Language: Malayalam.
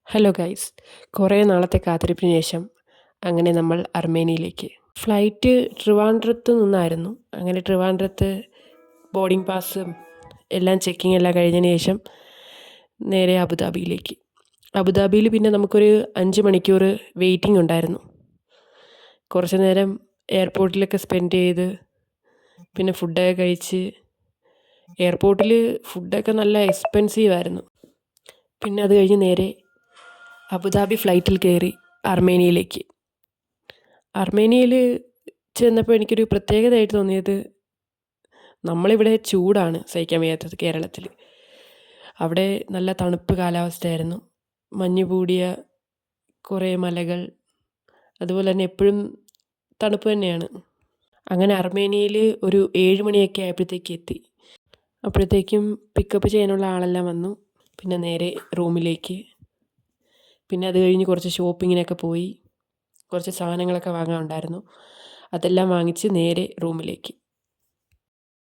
ഹലോ ഗൈസ്, കുറേ നാളത്തെ കാത്തിരിപ്പിന് ശേഷം അങ്ങനെ നമ്മൾ അർമേനിയയിലേക്ക്. ഫ്ലൈറ്റ് ട്രിവാൻഡ്രത്ത് നിന്നായിരുന്നു. അങ്ങനെ ട്രിവാൻഡ്രത്ത് ബോർഡിംഗ് പാസും എല്ലാം ചെക്കിങ് എല്ലാം കഴിഞ്ഞതിന് ശേഷം നേരെ അബുദാബിയിലേക്ക്. അബുദാബിയിൽ പിന്നെ നമുക്കൊരു 5 മണിക്കൂർ വെയിറ്റിംഗ് ഉണ്ടായിരുന്നു. കുറച്ച് നേരം എയർപോർട്ടിലൊക്കെ സ്പെൻഡ് ചെയ്ത് പിന്നെ ഫുഡൊക്കെ കഴിച്ച്. എയർപോർട്ടിൽ ഫുഡൊക്കെ നല്ല എക്സ്പെൻസീവ് ആയിരുന്നു. പിന്നെ അത് കഴിഞ്ഞ് നേരെ അബുദാബി ഫ്ലൈറ്റിൽ കയറി അർമേനിയയിലേക്ക്. അർമേനിയയിൽ ചെന്നപ്പോൾ എനിക്കൊരു പ്രത്യേകതയായിട്ട് തോന്നിയത്, നമ്മളിവിടെ ചൂടാണ് സഹിക്കാൻ വയ്യാത്തത് കേരളത്തിൽ. അവിടെ നല്ല തണുപ്പ് കാലാവസ്ഥയായിരുന്നു. മഞ്ഞ് കൂടിയ കുറേ മലകൾ, അതുപോലെ തന്നെ എപ്പോഴും തണുപ്പ് തന്നെയാണ്. അങ്ങനെ അർമേനിയയിൽ ഒരു 7 മണിയൊക്കെ ആയപ്പോഴത്തേക്ക് എത്തി. അപ്പോഴത്തേക്കും പിക്കപ്പ് ചെയ്യാനുള്ള ആളെല്ലാം വന്നു. പിന്നെ നേരെ റൂമിലേക്ക്. പിന്നെ അത് കഴിഞ്ഞ് കുറച്ച് ഷോപ്പിങ്ങിനൊക്കെ പോയി. കുറച്ച് സാധനങ്ങളൊക്കെ വാങ്ങാനുണ്ടായിരുന്നു. അതെല്ലാം വാങ്ങിച്ച് നേരെ റൂമിലേക്ക്.